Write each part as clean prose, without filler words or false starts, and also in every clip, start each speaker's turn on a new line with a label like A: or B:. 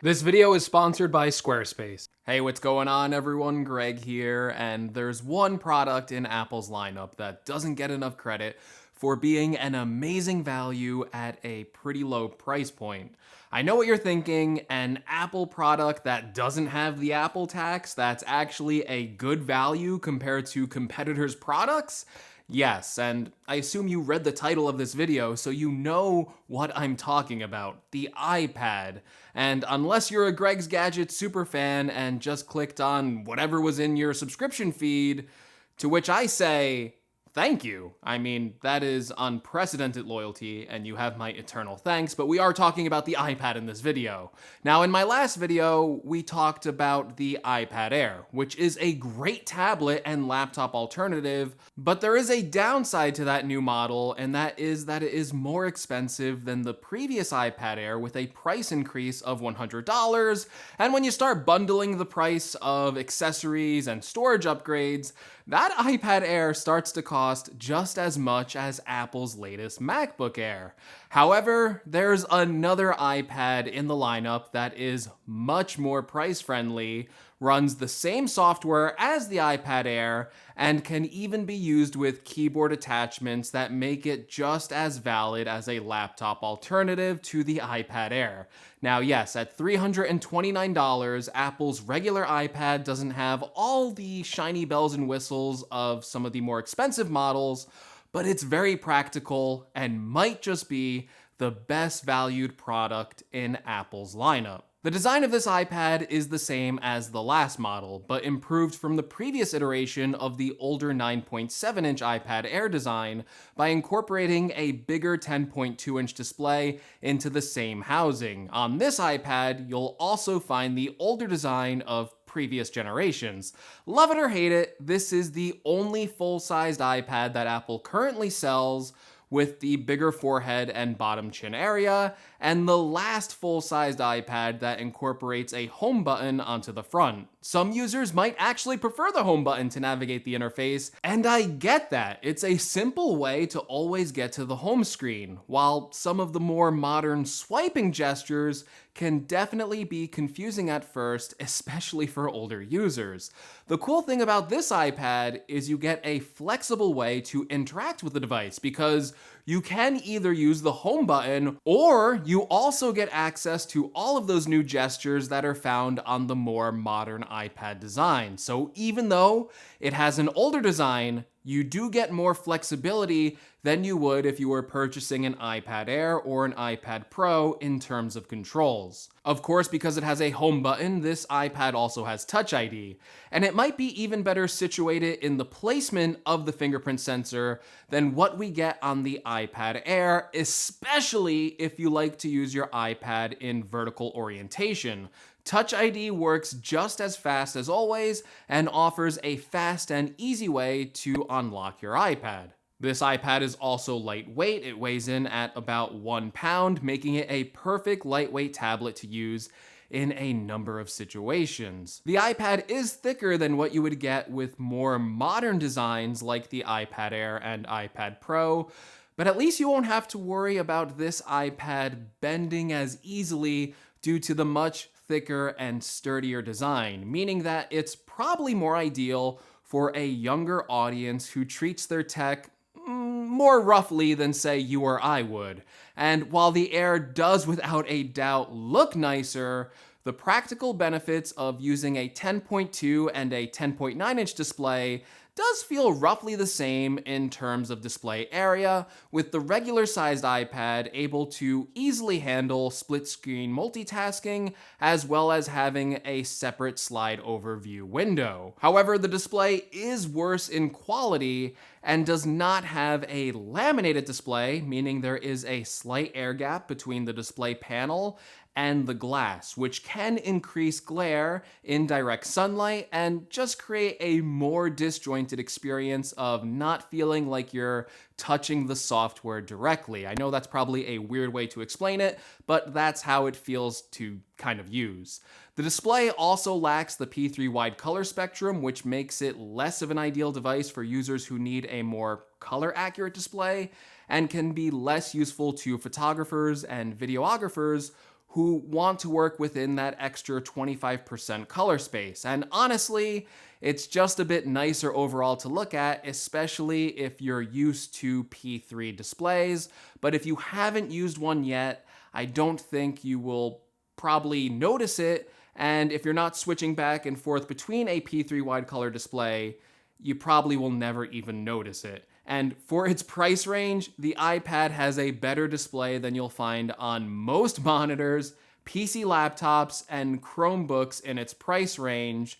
A: This video is sponsored by Squarespace.
B: Hey, what's going on everyone? Greg here, and there's one product in Apple's lineup that doesn't get enough credit for being an amazing value at a pretty low price point. I know what you're thinking, an Apple product that doesn't have the Apple tax that's actually a good value compared to competitors' products? Yes, and I assume you read the title of this video, so you know what I'm talking about, the iPad. And unless you're a Greg's Gadget superfan and just clicked on whatever was in your subscription feed, to which I say, thank you. I mean, that is unprecedented loyalty, and you have my eternal thanks, but we are talking about the iPad in this video. Now, in my last video, we talked about the iPad Air, which is a great tablet and laptop alternative, but there is a downside to that new model, and that it is more expensive than the previous iPad Air with a price increase of $100, and when you start bundling the price of accessories and storage upgrades, that iPad Air starts to cost just as much as Apple's latest MacBook Air. However, there's another iPad in the lineup that is much more price friendly, runs the same software as the iPad Air, and can even be used with keyboard attachments that make it just as valid as a laptop alternative to the iPad Air. Now, yes, at $329, Apple's regular iPad doesn't have all the shiny bells and whistles of some of the more expensive models, but it's very practical and might just be the best valued product in Apple's lineup. The design of this iPad is the same as the last model, but improved from the previous iteration of the older 9.7-inch iPad Air design by incorporating a bigger 10.2-inch display into the same housing. On this iPad, you'll also find the older design of previous generations. Love it or hate it, this is the only full-sized iPad that Apple currently sells with the bigger forehead and bottom chin area, and the last full-sized iPad that incorporates a home button onto the front. Some users might actually prefer the home button to navigate the interface, and I get that. It's a simple way to always get to the home screen, while some of the more modern swiping gestures can definitely be confusing at first, especially for older users. The cool thing about this iPad is you get a flexible way to interact with the device because you can either use the home button or you also get access to all of those new gestures that are found on the more modern iPad design. So even though it has an older design, you do get more flexibility than you would if you were purchasing an iPad Air or an iPad Pro in terms of controls. Of course, because it has a home button, this iPad also has Touch ID, and it might be even better situated in the placement of the fingerprint sensor than what we get on the iPad Air, especially if you like to use your iPad in vertical orientation. Touch ID works just as fast as always and offers a fast and easy way to unlock your iPad. This iPad is also lightweight. It weighs in at about 1 pound, making it a perfect lightweight tablet to use in a number of situations. The iPad is thicker than what you would get with more modern designs like the iPad Air and iPad Pro, but at least you won't have to worry about this iPad bending as easily due to the much thicker and sturdier design, meaning that it's probably more ideal for a younger audience who treats their tech more roughly than, say, you or I would. And while the Air does without a doubt look nicer, the practical benefits of using a 10.2 and a 10.9-inch display does feel roughly the same in terms of display area, with the regular sized iPad able to easily handle split screen multitasking, as well as having a separate slide overview window. However, the display is worse in quality and does not have a laminated display, meaning there is a slight air gap between the display panel and the glass, which can increase glare in direct sunlight and just create a more disjointed experience of not feeling like you're touching the software directly. I know that's probably a weird way to explain it, but that's how it feels to kind of use. The display also lacks the P3 wide color spectrum, which makes it less of an ideal device for users who need a more color accurate display and can be less useful to photographers and videographers who want to work within that extra 25% color space. And honestly, it's just a bit nicer overall to look at, especially if you're used to P3 displays. But if you haven't used one yet, I don't think you will probably notice it. And if you're not switching back and forth between a P3 wide color display, you probably will never even notice it. And for its price range, the iPad has a better display than you'll find on most monitors, PC laptops, and Chromebooks in its price range.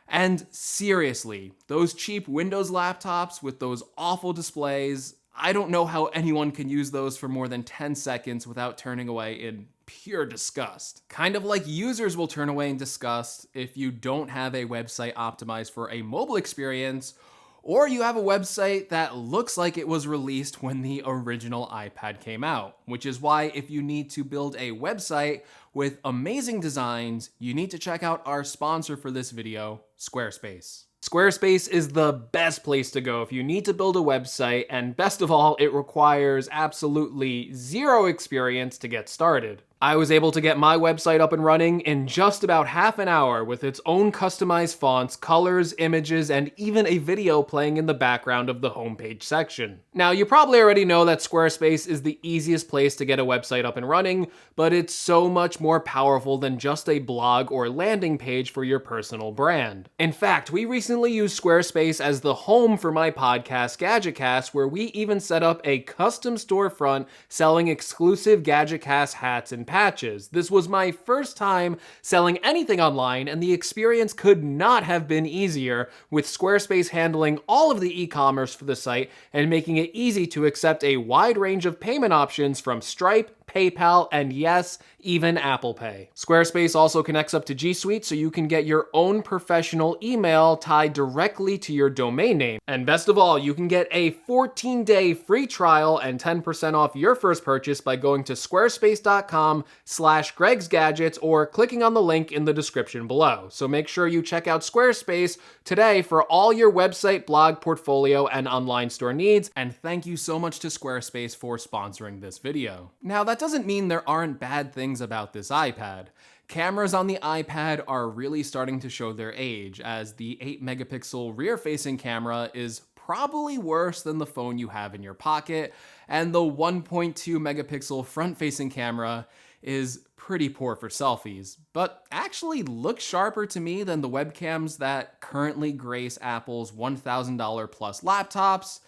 B: And seriously, those cheap Windows laptops with those awful displays, I don't know how anyone can use those for more than 10 seconds without turning away in pure disgust. Kind of like users will turn away in disgust if you don't have a website optimized for a mobile experience, or you have a website that looks like it was released when the original iPad came out. Which is why if you need to build a website with amazing designs, you need to check out our sponsor for this video, Squarespace.
A: Squarespace is the best place to go if you need to build a website, and best of all, it requires absolutely zero experience to get started. I was able to get my website up and running in just about half an hour with its own customized fonts, colors, images, and even a video playing in the background of the homepage section. Now, you probably already know that Squarespace is the easiest place to get a website up and running, but it's so much more powerful than just a blog or landing page for your personal brand. In fact, we recently used Squarespace as the home for my podcast, GadgetCast, where we even set up a custom storefront selling exclusive GadgetCast hats and patches. This was my first time selling anything online, and the experience could not have been easier, with Squarespace handling all of the e-commerce for the site and making it easy to accept a wide range of payment options from Stripe, PayPal, and yes, even Apple Pay. Squarespace also connects up to G Suite, so you can get your own professional email tied directly to your domain name. And best of all, you can get a 14-day free trial and 10% off your first purchase by going to squarespace.com/Greg'sGadgets or clicking on the link in the description below. So make sure you check out Squarespace today for all your website, blog, portfolio, and online store needs.
B: And thank you so much to Squarespace for sponsoring this video. Now, that doesn't mean there aren't bad things about this iPad. Cameras on the iPad are really starting to show their age, as the 8-megapixel rear-facing camera is probably worse than the phone you have in your pocket, and the 1.2-megapixel front-facing camera is pretty poor for selfies, but actually looks sharper to me than the webcams that currently grace Apple's $1,000 plus laptops.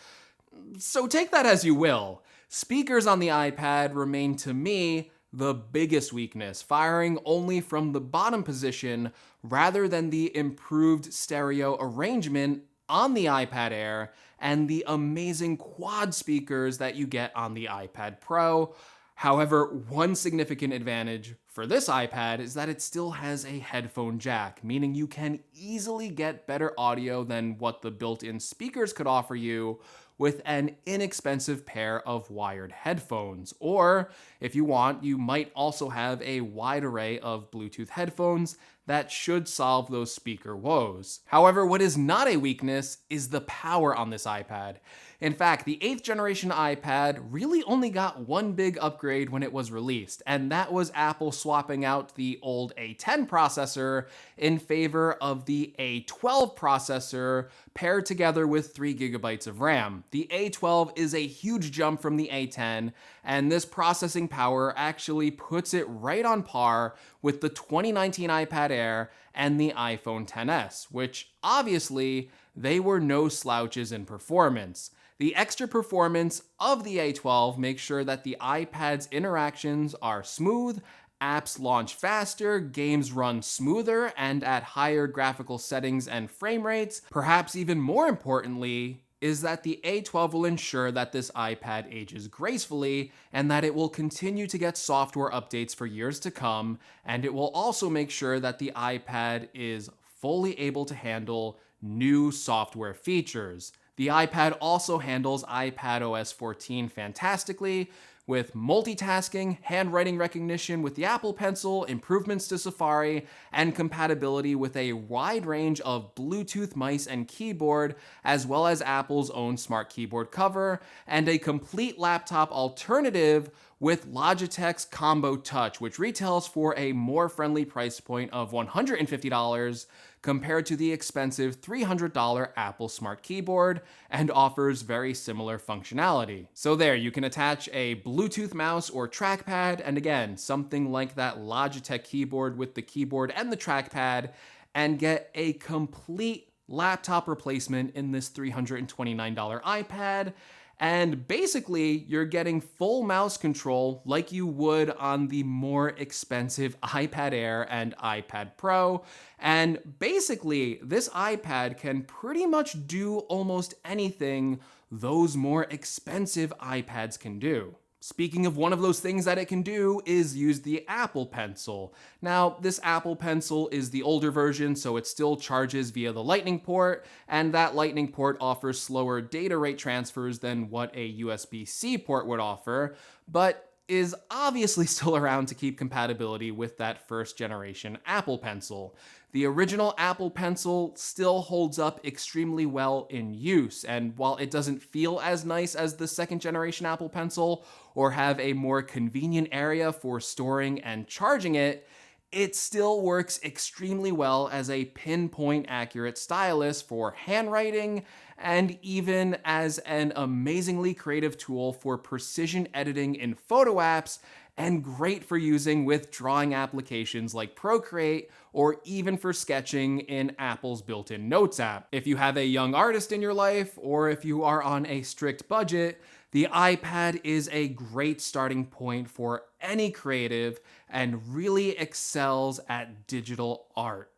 B: So take that as you will. Speakers on the iPad remain, to me, the biggest weakness, firing only from the bottom position rather than the improved stereo arrangement on the iPad Air and the amazing quad speakers that you get on the iPad Pro. However, one significant advantage for this iPad is that it still has a headphone jack, meaning you can easily get better audio than what the built-in speakers could offer you with an inexpensive pair of wired headphones. Or, if you want, you might also have a wide array of Bluetooth headphones that should solve those speaker woes. However, what is not a weakness is the power on this iPad. In fact, the 8th generation iPad really only got one big upgrade when it was released, and that was Apple swapping out the old A10 processor in favor of the A12 processor paired together with 3 gigabytes of RAM. The A12 is a huge jump from the A10, and this processing power actually puts it right on par with the 2019 iPad Air and the iPhone XS, which obviously they were no slouches in performance. The extra performance of the A12 makes sure that the iPad's interactions are smooth, apps launch faster, games run smoother and at higher graphical settings and frame rates. Perhaps even more importantly, is that the A12 will ensure that this iPad ages gracefully and that it will continue to get software updates for years to come, and it will also make sure that the iPad is fully able to handle new software features. The iPad also handles iPadOS 14 fantastically, with multitasking, handwriting recognition with the Apple Pencil, improvements to Safari, and compatibility with a wide range of Bluetooth mice and keyboard, as well as Apple's own smart keyboard cover, and a complete laptop alternative with Logitech's Combo Touch, which retails for a more friendly price point of $150 compared to the expensive $300 Apple Smart Keyboard, and offers very similar functionality. So there, you can attach a Bluetooth mouse or trackpad, and again, something like that Logitech keyboard with the keyboard and the trackpad, and get a complete laptop replacement in this $329 iPad. And basically, you're getting full mouse control like you would on the more expensive iPad Air and iPad Pro. And basically, this iPad can pretty much do almost anything those more expensive iPads can do. Speaking of one of those things that it can do is use the Apple Pencil. Now, this Apple Pencil is the older version, so it still charges via the Lightning port, and that Lightning port offers slower data rate transfers than what a USB-C port would offer, but is obviously still around to keep compatibility with that first generation Apple Pencil. The original Apple Pencil still holds up extremely well in use, and while it doesn't feel as nice as the second generation Apple Pencil or have a more convenient area for storing and charging it, it still works extremely well as a pinpoint accurate stylus for handwriting and even as an amazingly creative tool for precision editing in photo apps, and great for using with drawing applications like Procreate or even for sketching in Apple's built-in Notes app. If you have a young artist in your life or if you are on a strict budget, the iPad is a great starting point for any creative and really excels at digital art.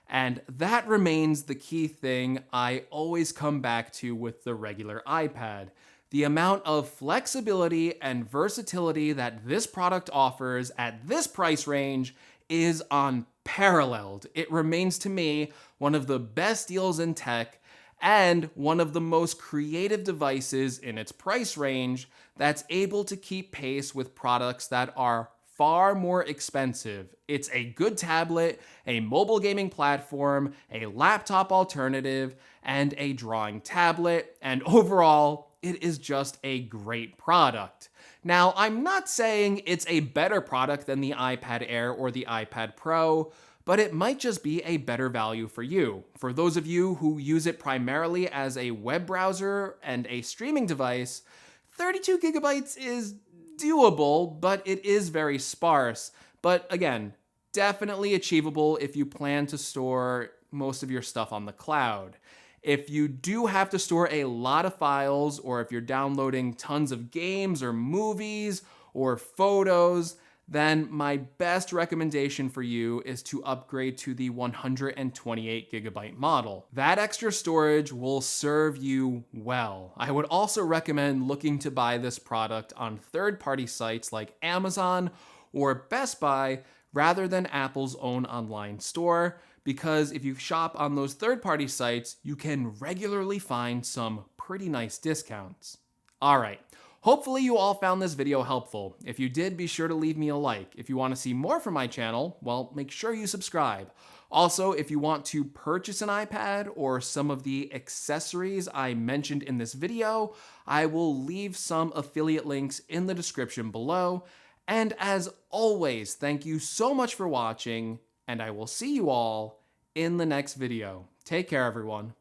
B: And that remains the key thing I always come back to with the regular iPad. The amount of flexibility and versatility that this product offers at this price range is unparalleled. It remains to me one of the best deals in tech and one of the most creative devices in its price range that's able to keep pace with products that are far more expensive. It's a good tablet, a mobile gaming platform, a laptop alternative, and a drawing tablet, and overall, it is just a great product. Now, I'm not saying it's a better product than the iPad Air or the iPad Pro, but it might just be a better value for you. For those of you who use it primarily as a web browser and a streaming device, 32 gigabytes is doable, but it is very sparse. But again, definitely achievable if you plan to store most of your stuff on the cloud. If you do have to store a lot of files, or if you're downloading tons of games or movies or photos, then my best recommendation for you is to upgrade to the 128 gigabyte model. That extra storage will serve you well. I would also recommend looking to buy this product on third-party sites like Amazon or Best Buy rather than Apple's own online store, because if you shop on those third-party sites, you can regularly find some pretty nice discounts. All right. Hopefully you all found this video helpful. If you did, be sure to leave me a like. If you want to see more from my channel, well, make sure you subscribe. Also, if you want to purchase an iPad or some of the accessories I mentioned in this video, I will leave some affiliate links in the description below. And as always, thank you so much for watching, and I will see you all in the next video. Take care, everyone.